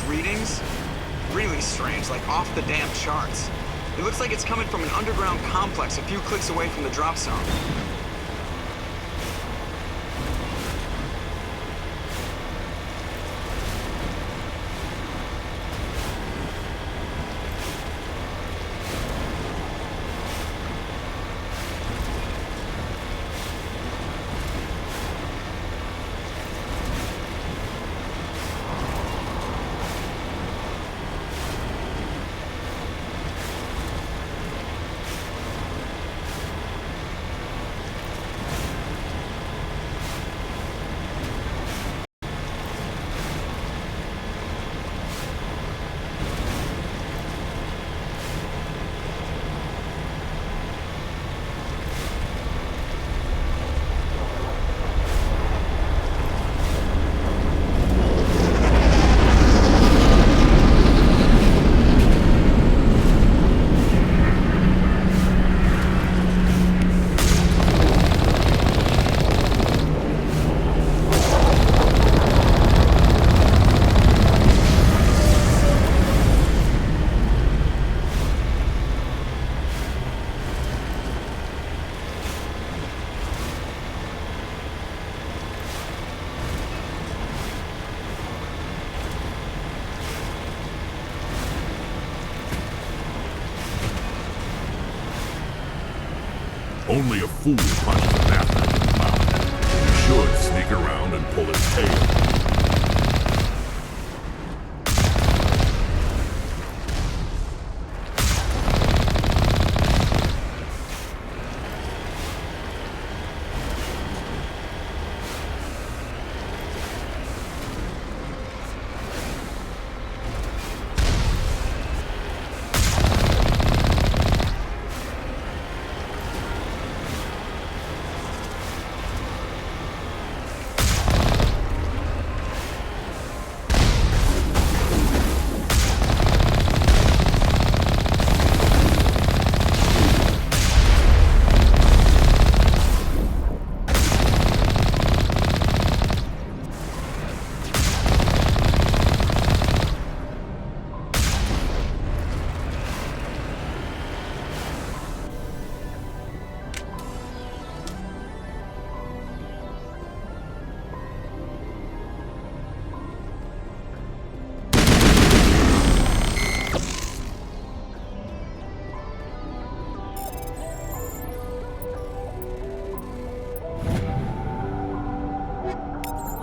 Readings? Really strange, like off the damn charts. It looks like it's coming from an underground complex a few clicks away from the drop zone. Only a fool punches a master in the mouth. You should sneak around and pull his tail.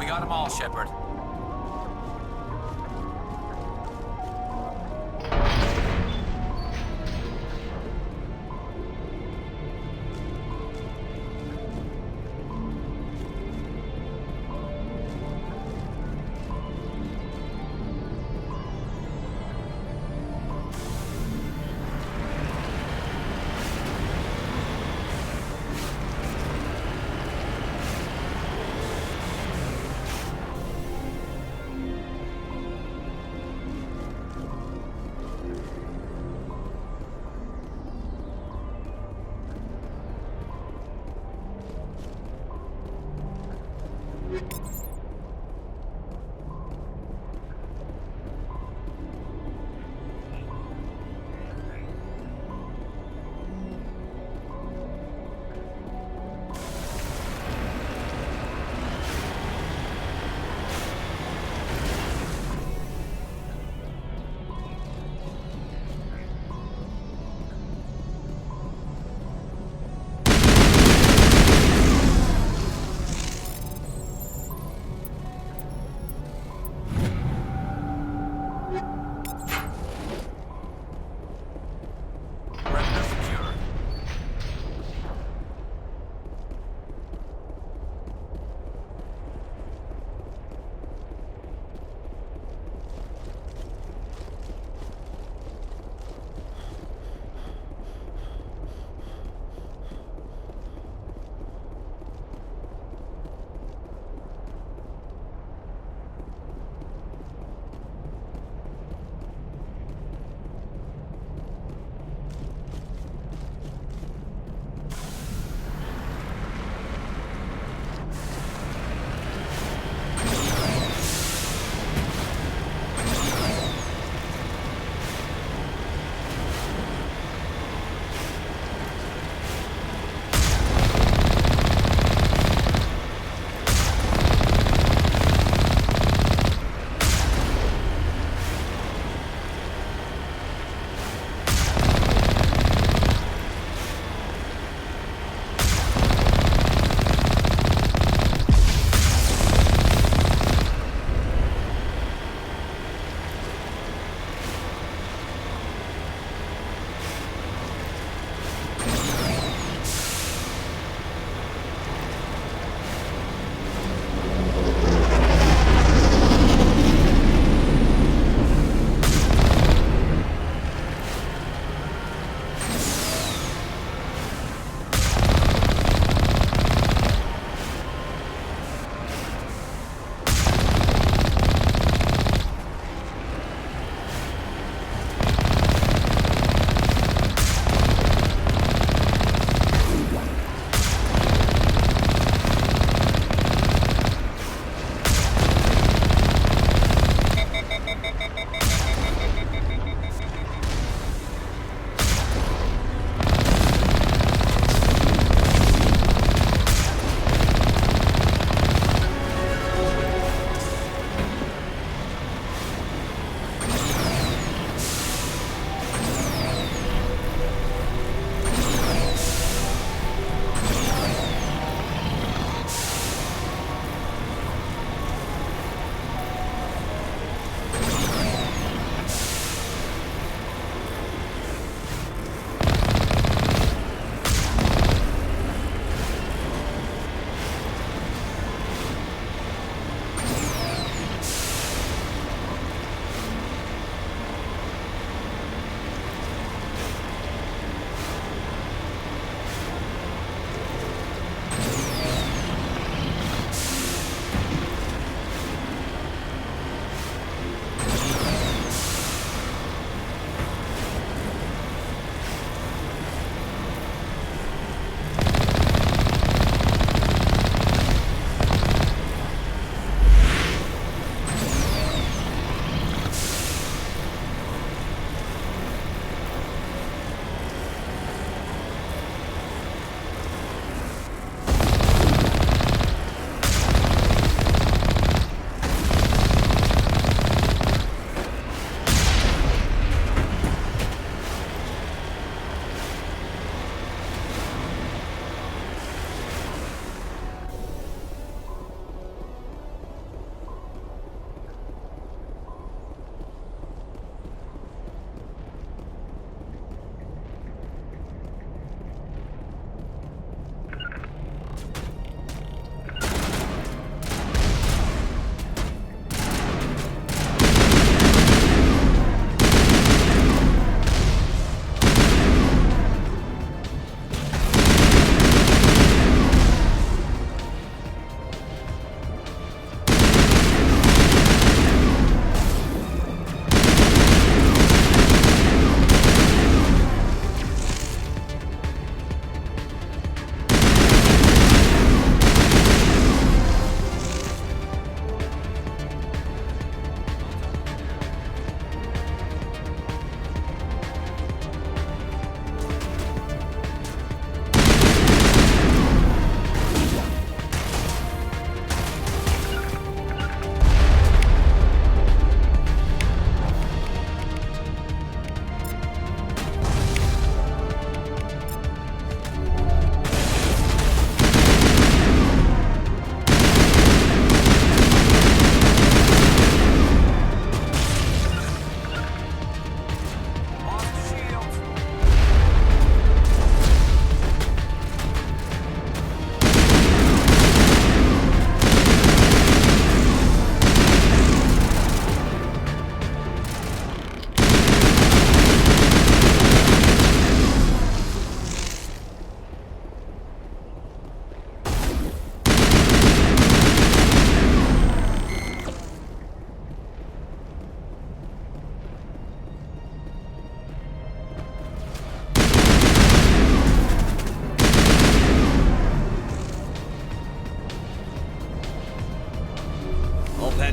Got them all, Shepard.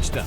touch them.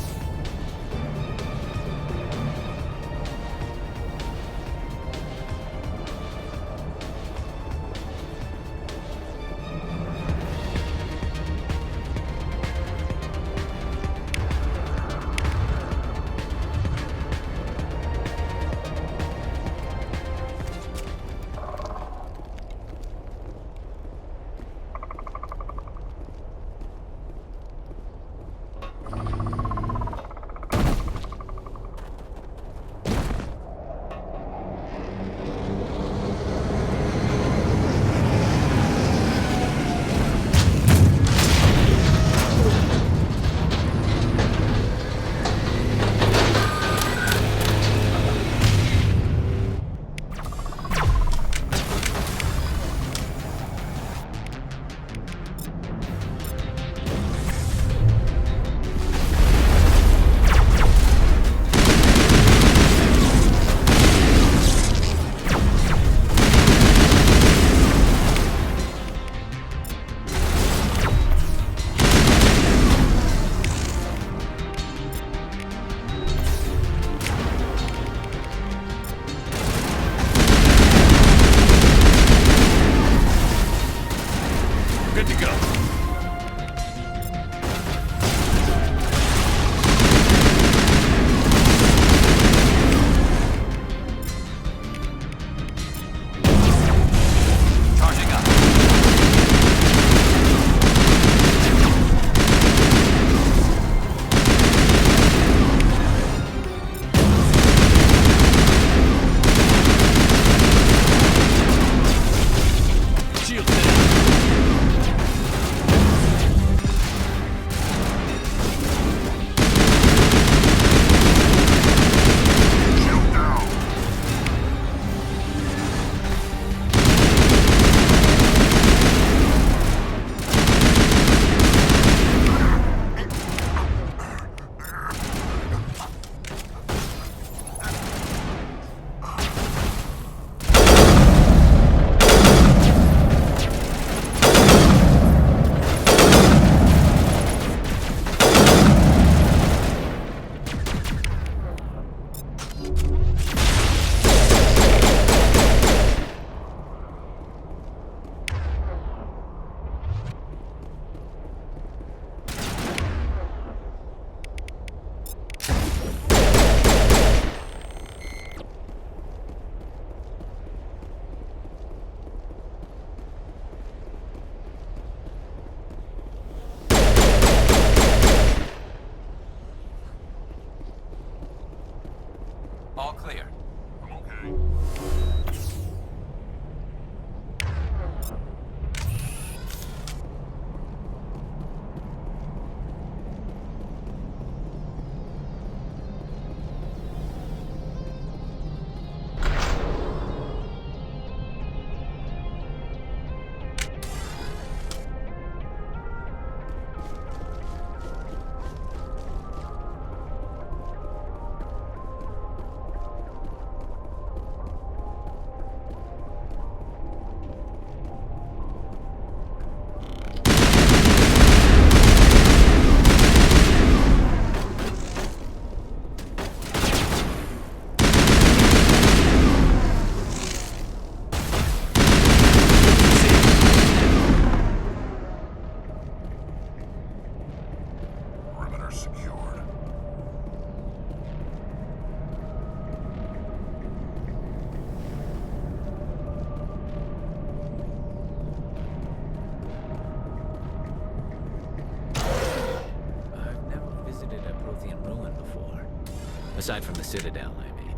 Good to go. Charging up. Shield down. All clear. I'm okay. Perimeter secured. I've never visited a Prothean ruin before. Aside from the Citadel, I mean.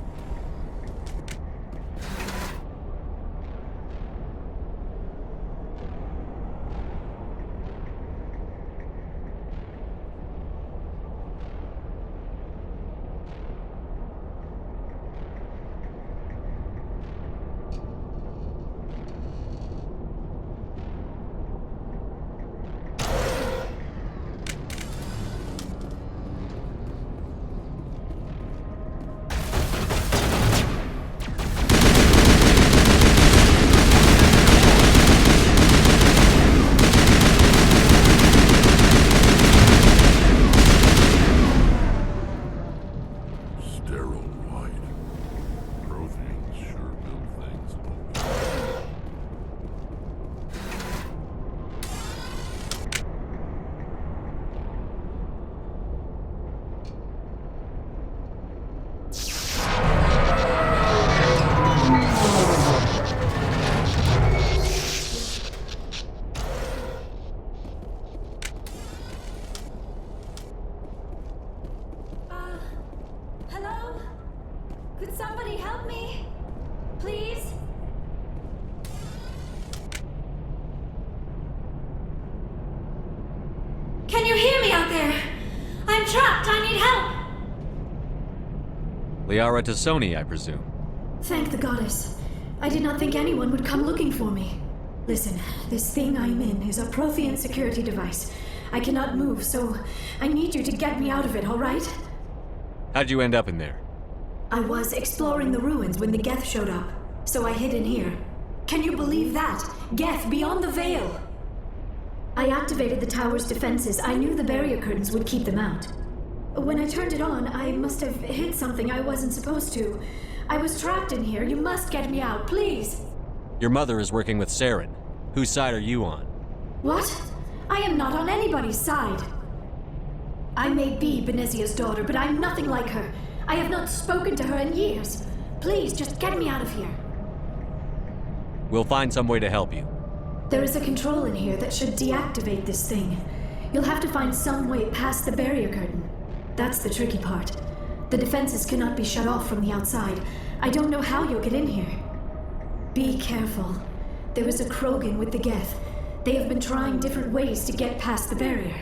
Liara Tassoni, I presume. Thank the goddess. I did not think anyone would come looking for me. Listen, this thing I'm in is a Prothean security device. I cannot move, so I need you to get me out of it, all right? How'd you end up in there? I was exploring the ruins when the Geth showed up, so I hid in here. Can you believe that? Geth beyond the veil! I activated the tower's defenses. I knew the barrier curtains would keep them out. When I turned it on, I must have hit something I wasn't supposed to. I was trapped in here. You must get me out, please! Your mother is working with Saren. Whose side are you on? What? I am not on anybody's side. I may be Benezia's daughter, but I'm nothing like her. I have not spoken to her in years. Please, just get me out of here. We'll find some way to help you. There is a control in here that should deactivate this thing. You'll have to find some way past the barrier curtain. That's the tricky part. The defenses cannot be shut off from the outside. I don't know how you'll get in here. Be careful. There is a Krogan with the Geth. They have been trying different ways to get past the barrier.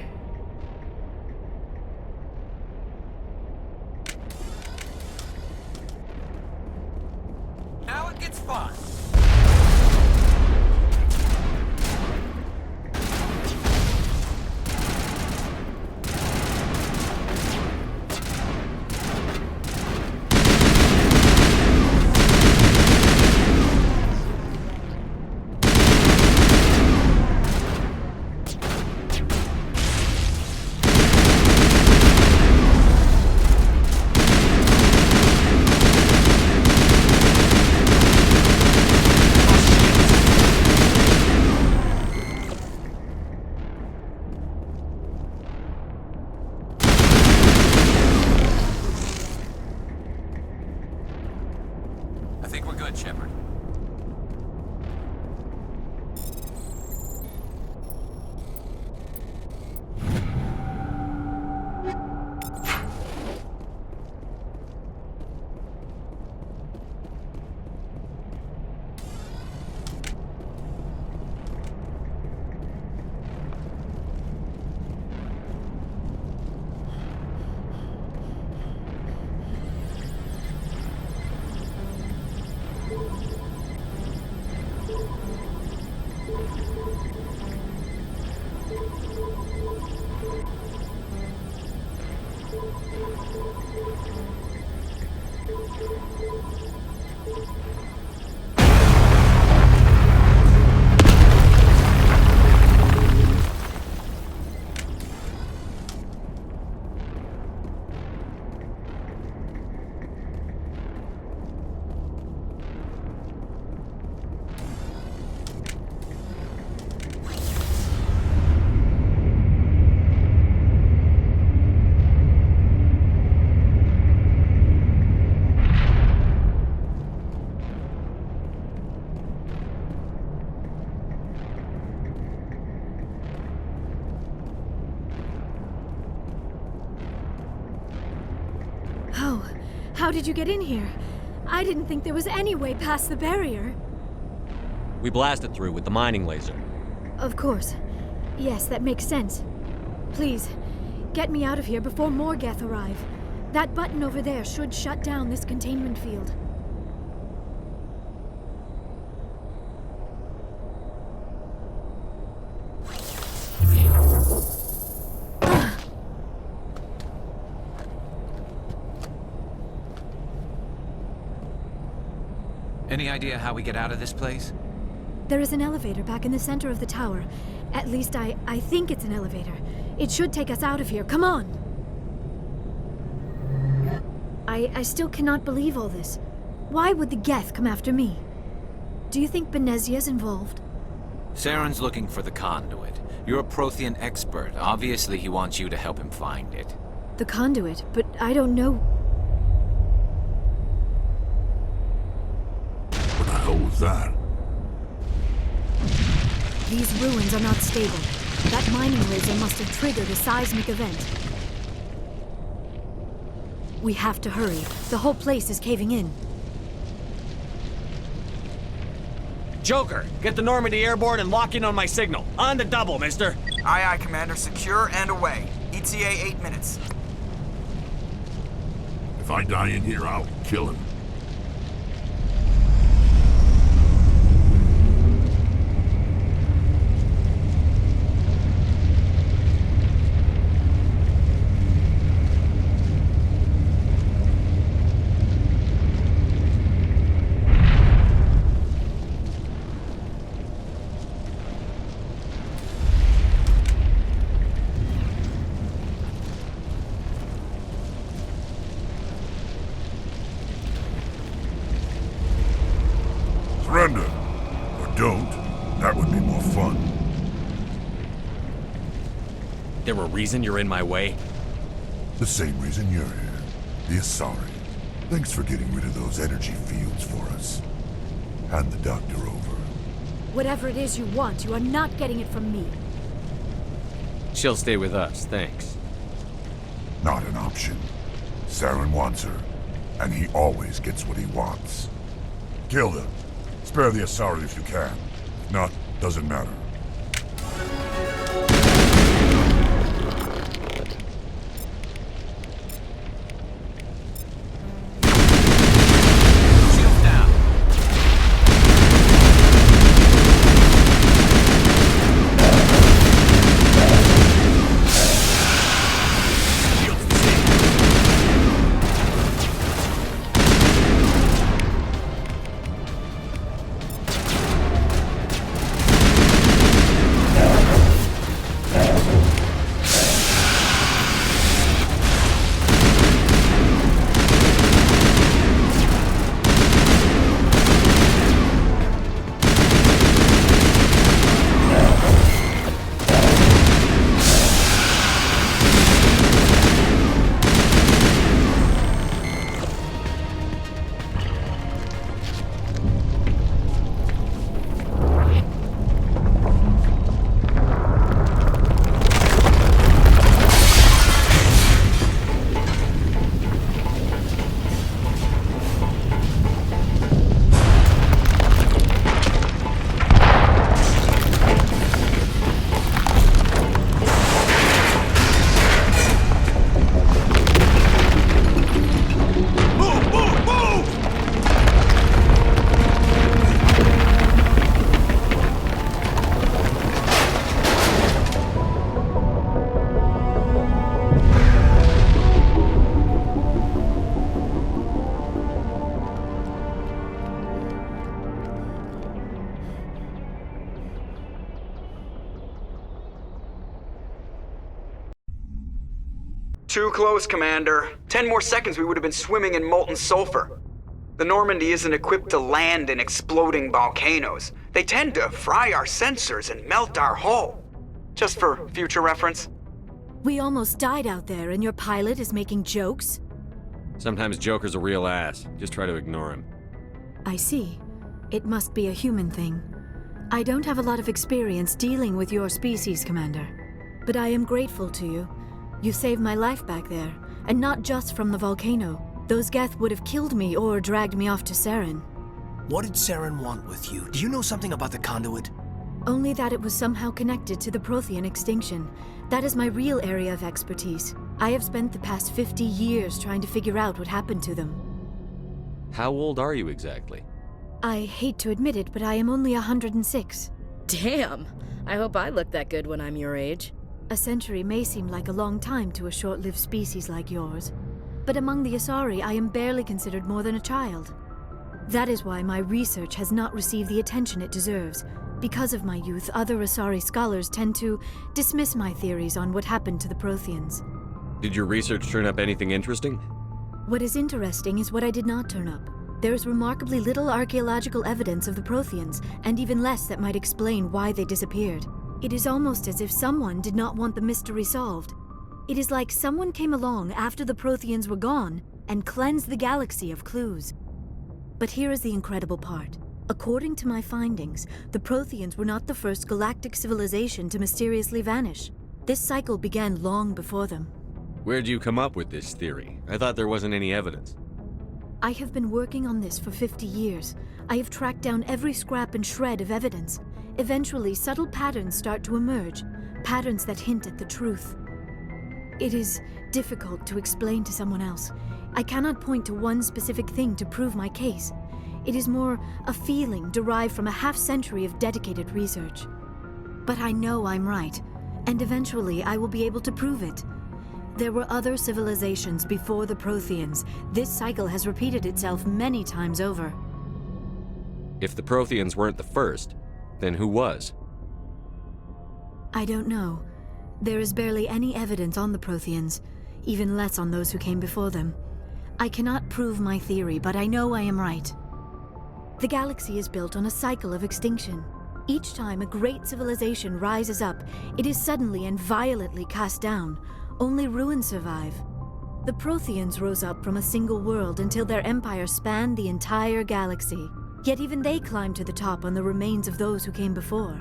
Now it gets fun. I think we're good, Shepard. How did you get in here? I didn't think there was any way past the barrier. We blasted through with the mining laser. Of course. Yes, that makes sense. Please, get me out of here before more Geth arrive. That button over there should shut down this containment field. Any idea how we get out of this place? There is an elevator back in the center of the tower. At least I think it's an elevator. It should take us out of here. Come on! I still cannot believe all this. Why would the Geth come after me? Do you think Benezia's involved? Saren's looking for the conduit. You're a Prothean expert. Obviously, he wants you to help him find it. The conduit, but I don't know. What the hell was that? These ruins are not stable. That mining laser must have triggered a seismic event. We have to hurry. The whole place is caving in. Joker, get the Normandy airborne and lock in on my signal. On the double, mister. Aye, aye, Commander. Secure and away. ETA 8 minutes. If I die in here, I'll kill him. Surrender. Or don't. That would be more fun. There a reason you're in my way? The same reason you're here. The Asari. Thanks for getting rid of those energy fields for us. Hand the doctor over. Whatever it is you want, you are not getting it from me. She'll stay with us, thanks. Not an option. Saren wants her, and he always gets what he wants. Kill them. Spare the Asari if you can. If not, doesn't matter. Shields down. Too close, Commander. 10 more seconds we would have been swimming in molten sulfur. The Normandy isn't equipped to land in exploding volcanoes. They tend to fry our sensors and melt our hull. Just for future reference. We almost died out there, and your pilot is making jokes? Sometimes Joker's a real ass. Just try to ignore him. I see. It must be a human thing. I don't have a lot of experience dealing with your species, Commander. But I am grateful to you. You saved my life back there, and not just from the volcano. Those Geth would have killed me or dragged me off to Saren. What did Saren want with you? Do you know something about the conduit? Only that it was somehow connected to the Prothean extinction. That is my real area of expertise. I have spent the past 50 years trying to figure out what happened to them. How old are you exactly? I hate to admit it, but I am only 106. Damn! I hope I look that good when I'm your age. A century may seem like a long time to a short-lived species like yours. But among the Asari, I am barely considered more than a child. That is why my research has not received the attention it deserves. Because of my youth, other Asari scholars tend to dismiss my theories on what happened to the Protheans. Did your research turn up anything interesting? What is interesting is what I did not turn up. There is remarkably little archaeological evidence of the Protheans, and even less that might explain why they disappeared. It is almost as if someone did not want the mystery solved. It is like someone came along after the Protheans were gone and cleansed the galaxy of clues. But here is the incredible part. According to my findings, the Protheans were not the first galactic civilization to mysteriously vanish. This cycle began long before them. Where'd you come up with this theory? I thought there wasn't any evidence. I have been working on this for 50 years. I have tracked down every scrap and shred of evidence. Eventually, subtle patterns start to emerge, patterns that hint at the truth. It is difficult to explain to someone else. I cannot point to one specific thing to prove my case. It is more a feeling derived from a half-century of dedicated research. But I know I'm right, and eventually I will be able to prove it. There were other civilizations before the Protheans. This cycle has repeated itself many times over. If the Protheans weren't the first, then who was? I don't know. There is barely any evidence on the Protheans, even less on those who came before them. I cannot prove my theory, but I know I am right. The galaxy is built on a cycle of extinction. Each time a great civilization rises up, it is suddenly and violently cast down. Only ruins survive. The Protheans rose up from a single world until their empire spanned the entire galaxy. Yet even they climbed to the top on the remains of those who came before.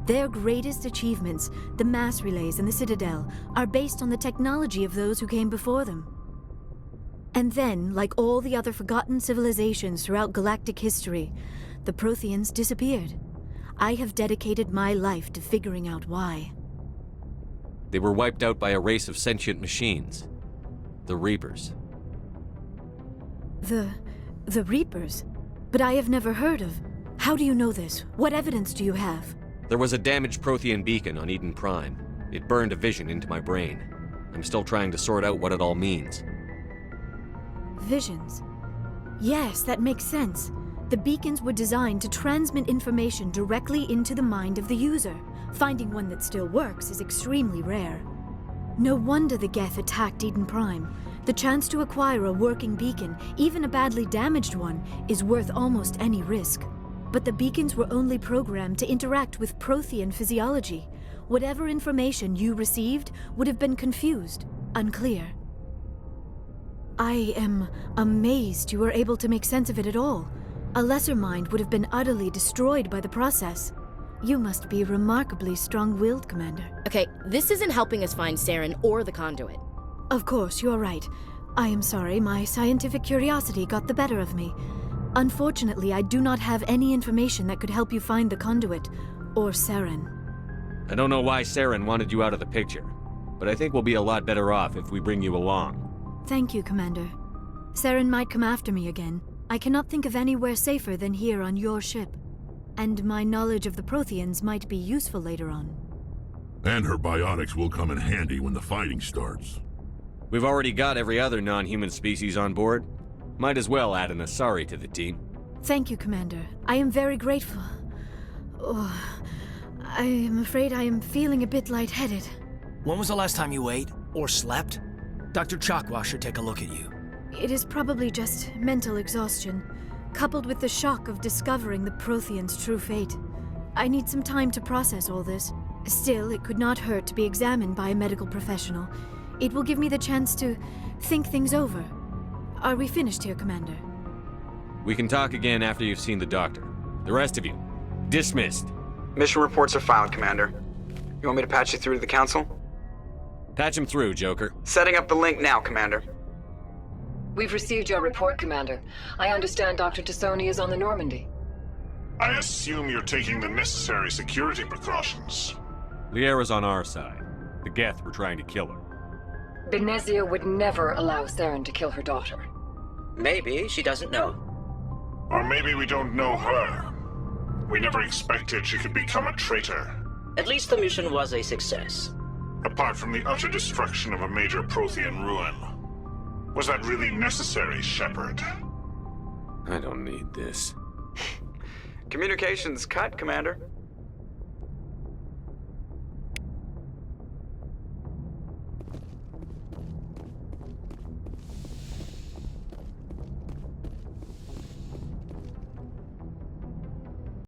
Their greatest achievements, the mass relays and the Citadel, are based on the technology of those who came before them. And then, like all the other forgotten civilizations throughout galactic history, the Protheans disappeared. I have dedicated my life to figuring out why. They were wiped out by a race of sentient machines. The Reapers. The Reapers? But I have never heard of. How do you know this? What evidence do you have? There was a damaged Prothean beacon on Eden Prime. It burned a vision into my brain. I'm still trying to sort out what it all means. Visions. Yes, that makes sense. The beacons were designed to transmit information directly into the mind of the user. Finding one that still works is extremely rare. No wonder the Geth attacked Eden Prime. The chance to acquire a working beacon, even a badly damaged one, is worth almost any risk. But the beacons were only programmed to interact with Prothean physiology. Whatever information you received would have been confused, unclear. I am amazed you were able to make sense of it at all. A lesser mind would have been utterly destroyed by the process. You must be remarkably strong-willed, Commander. Okay, this isn't helping us find Saren or the conduit. Of course, you're right. I am sorry, my scientific curiosity got the better of me. Unfortunately, I do not have any information that could help you find the conduit, or Saren. I don't know why Saren wanted you out of the picture, but I think we'll be a lot better off if we bring you along. Thank you, Commander. Saren might come after me again. I cannot think of anywhere safer than here on your ship. And my knowledge of the Protheans might be useful later on. And her biotics will come in handy when the fighting starts. We've already got every other non-human species on board. Might as well add an Asari to the team. Thank you, Commander. I am very grateful. Oh, I am afraid I am feeling a bit lightheaded. When was the last time you ate or slept? Dr. Chakwa should take a look at you. It is probably just mental exhaustion, coupled with the shock of discovering the Protheans' true fate. I need some time to process all this. Still, it could not hurt to be examined by a medical professional. It will give me the chance to think things over. Are we finished here, Commander? We can talk again after you've seen the doctor. The rest of you, dismissed. Mission reports are filed, Commander. You want me to patch you through to the Council? Patch him through, Joker. Setting up the link now, Commander. We've received your report, Commander. I understand Dr. Tassoni is on the Normandy. I assume you're taking the necessary security precautions. Liara's on our side. The Geth were trying to kill her. Benezia would never allow Saren to kill her daughter. Maybe she doesn't know. Or maybe we don't know her. We never expected she could become a traitor. At least the mission was a success. Apart from the utter destruction of a major Prothean ruin. Was that really necessary, Shepard? I don't need this. Communications cut, Commander.